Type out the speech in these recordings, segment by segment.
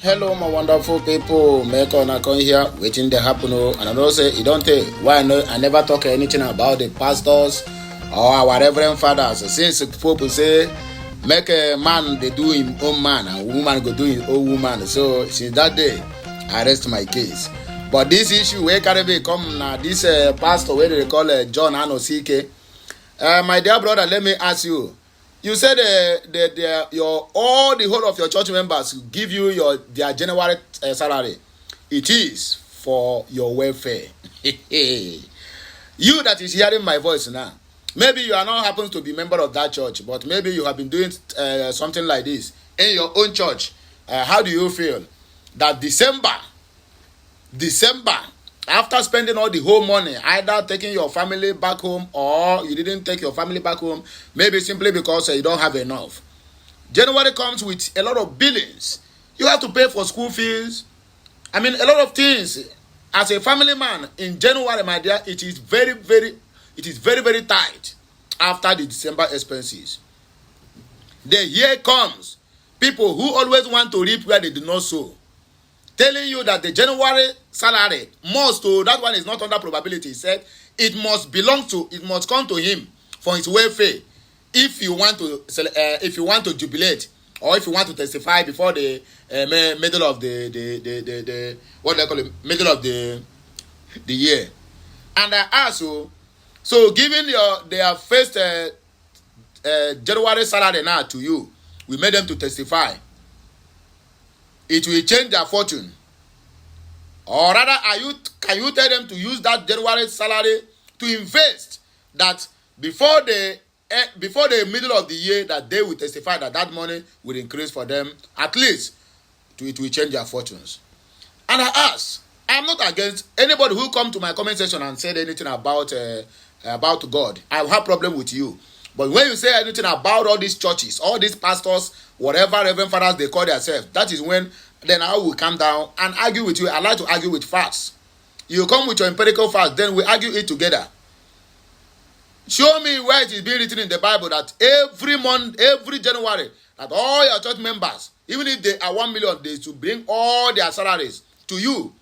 Hello, my wonderful people. Make on come here, waiting to happen. And I know say you don't take why I never talk anything about the pastors or our reverend fathers. Since people say make a man they do him own man and woman go do his own woman. So since that day, I rest my case. But this issue where can be come now? This pastor where they call John Anosike. My dear brother, let me ask you. You said your all the whole of your church members give you their January salary. It is for your welfare. You that is hearing my voice now, maybe you are not happen to be member of that church, but maybe you have been doing something like this in your own church. How do you feel that December, after spending all the whole money, either taking your family back home or you didn't take your family back home, maybe simply because you don't have enough. January comes with a lot of billings. You have to pay for school fees. I mean, a lot of things. As a family man, in January, my dear, it is very, very tight after the December expenses. The year comes, people who always want to reap where they do not sow, telling you that the January salary must, that one is not under probability. He said it must come to him for his welfare. If you want to jubilate or if you want to testify before the middle of the what they call it, middle of the year. And I ask you, so giving their first January salary now to you, we made them to testify. It will change their fortune. Or rather, can you tell them to use that January salary to invest, that before the middle of the year that they will testify that money will increase for them, at least it will change their fortunes. And I ask, I'm not against anybody who come to my comment section and said anything about God. I have problem with you. But when you say anything about all these churches, all these pastors, whatever reverend fathers they call themselves, that is when then I will come down and argue with you. I like to argue with facts. You come with your empirical facts, then we argue it together. Show me where it is being written in the Bible that every month, every January, that all your church members, even if they are 1 million, they should bring all their salaries to you.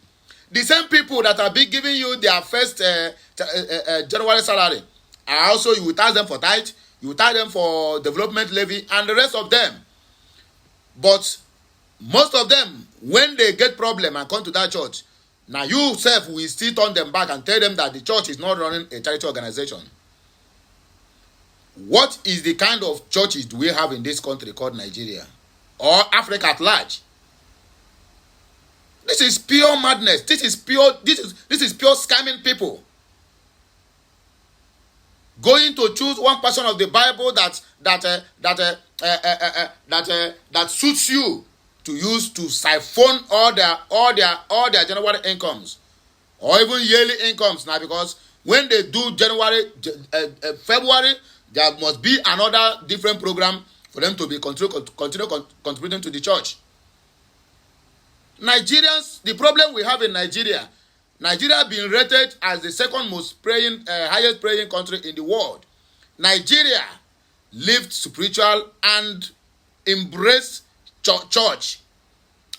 The same people that are giving you their first January salary, also you will tax them for tithe, you will tax them for development levy, and the rest of them. But most of them, when they get problem and come to that church, now you self will still turn them back and tell them that the church is not running a charity organization. What is the kind of churches do we have in this country called Nigeria or Africa at large? This is pure madness. This is pure scamming people. Going to choose one portion of the Bible that suits you to use to siphon all their January incomes or even yearly incomes now, because when they do February, there must be another different program for them to be continue contributing to the church. Nigerians, the problem we have in Nigeria being rated as the second most highest praying country in the world. Nigeria lived spiritual and embraced church.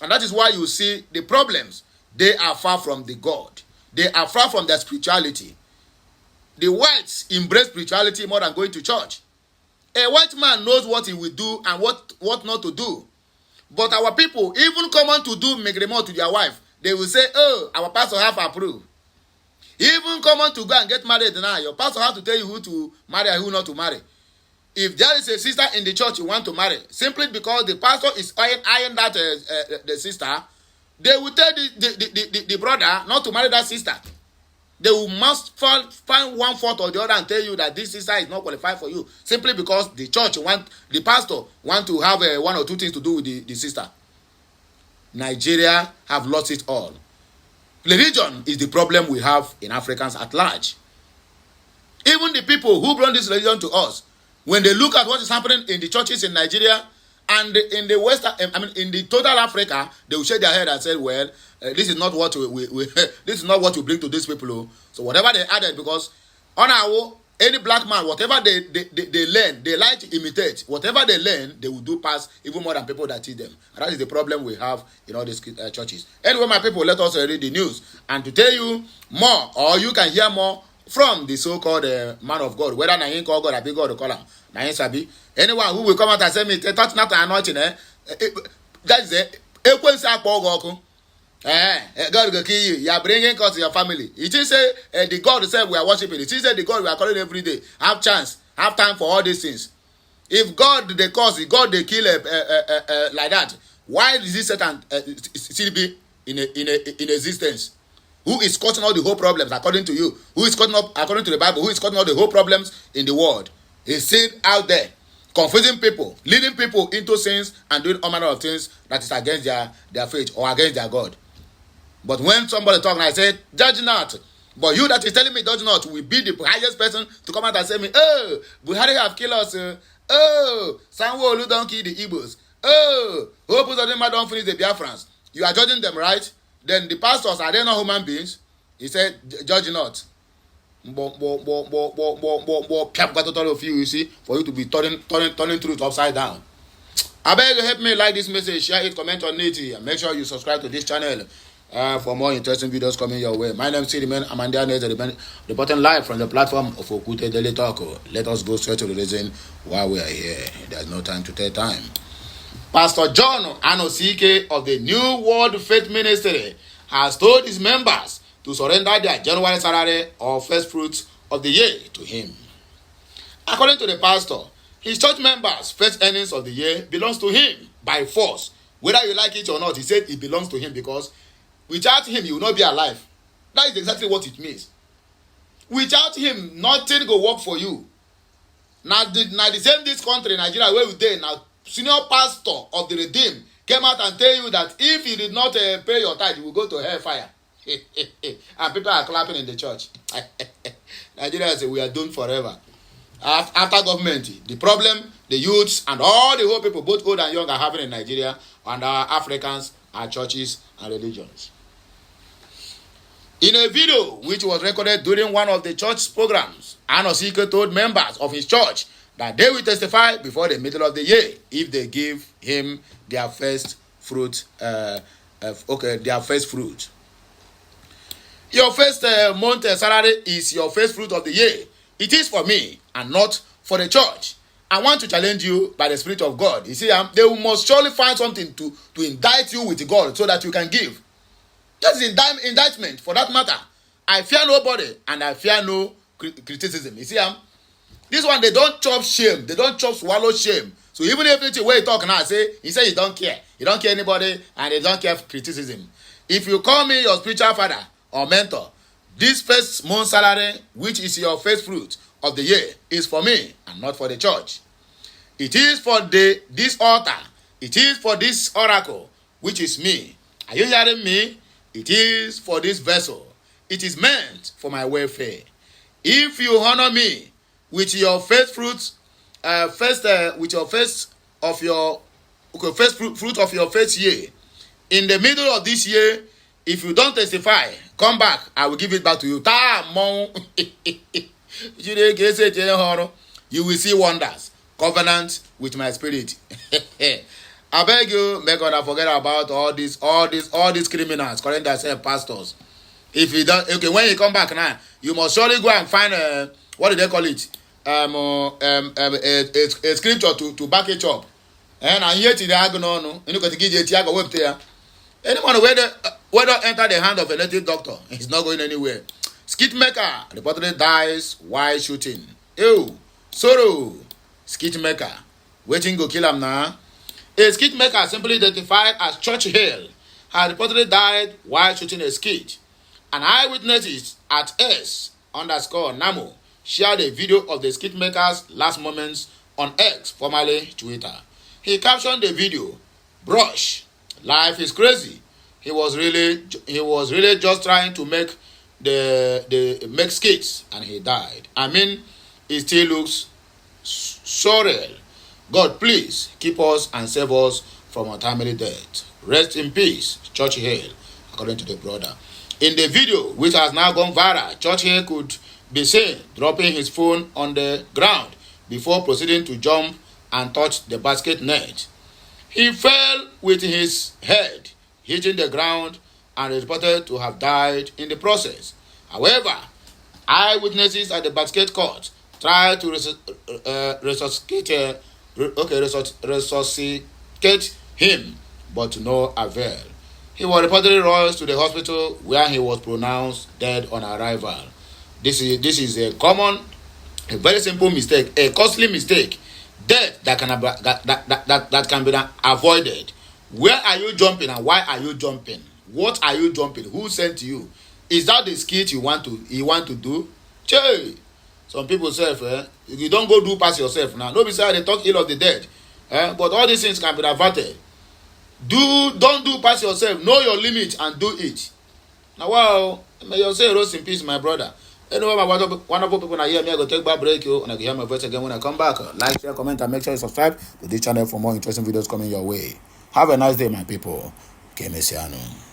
And that is why you see the problems. They are far from the God. They are far from their spirituality. The whites embrace spirituality more than going to church. A white man knows what he will do and what not to do. But our people, even come on to do megremo to their wife, they will say, oh, our pastor have approved. Even come on to go and get married now, your pastor have to tell you who to marry and who not to marry. If there is a sister in the church you want to marry, simply because the pastor is eyeing that the sister, they will tell the brother not to marry that sister. They will must find one fault or the other and tell you that this sister is not qualified for you, simply because the pastor want to have one or two things to do with the sister. Nigeria have lost it all. Religion is the problem we have in Africans at large. Even the people who brought this religion to us, when they look at what is happening in the churches in Nigeria and in the in the total Africa, they will shake their head and say, well, this is not what we this is not what we bring to these people. So whatever they added, because on our Any black man, whatever they learn, they like to imitate. Whatever they learn, they will do past even more than people that teach them. And that is the problem we have in all these churches. Anyway, my people, let us read the news. And to tell you more, or you can hear more from the so-called man of God, whether na him call God or be God to call him, na him sabi. Anyone who will come out and say me, touch not anointing, that is it. God will kill you. You are bringing cause to your family. It didn't say the God said we are worshiping. It didn't say the God we are calling every day. Have chance, have time for all these things. If God they cause, if God they kill like that, why is this Satan still be in existence? Who is causing all the whole problems according to you? Who is causing up according to the Bible? Who is causing all the whole problems in the world? He's still out there, confusing people, leading people into sins and doing all manner of things that is against their faith or against their God. But when somebody talk and I say, judge not. But you that is telling me judge not will be the highest person to come out and say me, oh, Buhari have killed us. Oh, Sanwo-Olu don't kill the Igbos. Oh, Hope Uzodinma don't finish the Biafrans. You are judging them, right? Then the pastors, are they not human beings? He said, judge not. Of you see, for you to be turning truth upside down. I beg you help me like this message, share it, comment on it, and make sure you subscribe to this channel. For more interesting videos coming your way. My name is Sidiman Amandia, reporting live from the platform of Okute Daily Talk. Let us go straight to the reason why we are here. There's no time to take time. Pastor John Anosike of the New World Faith Ministry has told his members to surrender their January salary or first fruits of the year to him. According to the pastor, his church members' first earnings of the year belongs to him by force. Whether you like it or not, he said it belongs to him because without him, you will not be alive. That is exactly what it means. Without him, nothing will work for you. Now the same this country, Nigeria, where we dey now, senior pastor of the Redeemed came out and tell you that if you did not pay your tithe, you will go to hellfire. And people are clapping in the church. Nigeria say we are doomed forever. After government, the problem, the youths and all the whole people, both old and young, are having in Nigeria, and our Africans, our churches and religions. In a video which was recorded during one of the church programs, Anosike told members of his church that they will testify before the middle of the year if they give him their first fruit. Their first fruit. Your first month salary is your first fruit of the year. It is for me and not for the church. I want to challenge you by the Spirit of God. You see, they must surely find something to indict you with God so that you can give. That is indictment for that matter. I fear nobody and I fear no criticism. You see, this one, they don't chop shame. They don't chop swallow shame. So even if it's the way you talk now, he say you don't care. You don't care anybody and you don't care criticism. If you call me your spiritual father or mentor, this first month salary, which is your first fruit of the year, is for me and not for the church. It is for this altar. It is for this oracle, which is me. Are you hearing me? It is for this vessel. It is meant for my welfare. If you honor me with your first fruits, fruit of your first year, in the middle of this year, if you don't testify, come back. I will give it back to you. You will see wonders. Covenant with my spirit. I beg you, make God forget about all these criminals calling themselves pastors. If you don't, okay, when you come back now, you must surely go and find what do they call it? A scripture to back it up. And I hear to the agono, you know, to give you Tiago web there. Anyone whether enter the hand of a native doctor, he's not going anywhere. Skit maker reportedly dies while shooting. Ew, sorrow. Skit maker, waiting go kill him now. A skit maker simply identified as Church Hill had reportedly died while shooting a skit. An eyewitness at S_Namo shared a video of the skit maker's last moments on X, formerly Twitter. He captioned the video, "Brush, life is crazy. He was really just trying to make make skits and he died. I mean, it still looks surreal. God, please keep us and save us from untimely death. Rest in peace, Church Hill," according to the brother. In the video, which has now gone viral, Church Hill could be seen dropping his phone on the ground before proceeding to jump and touch the basket net. He fell with his head hitting the ground and is reported to have died in the process. However, eyewitnesses at the basket court tried to resuscitate him, but to no avail. He was reportedly rushed to the hospital where he was pronounced dead on arrival. This is a very simple mistake, a costly mistake, death that can be avoided. Where are you jumping and why are you jumping? What are you jumping? Who sent you? Is that the skit you want to do? Che! Some people say, you don't go do pass yourself now. No, besides they talk ill of the dead. But all these things can be averted. Don't do pass yourself. Know your limit and do it. Now, wow, may you say rest in peace, my brother. Anyway, my wonderful people are here. Me, I go take back break you, and I can hear my voice again when I come back. Like, share, comment, and make sure you subscribe to this channel for more interesting videos coming your way. Have a nice day, my people. Kemesiano.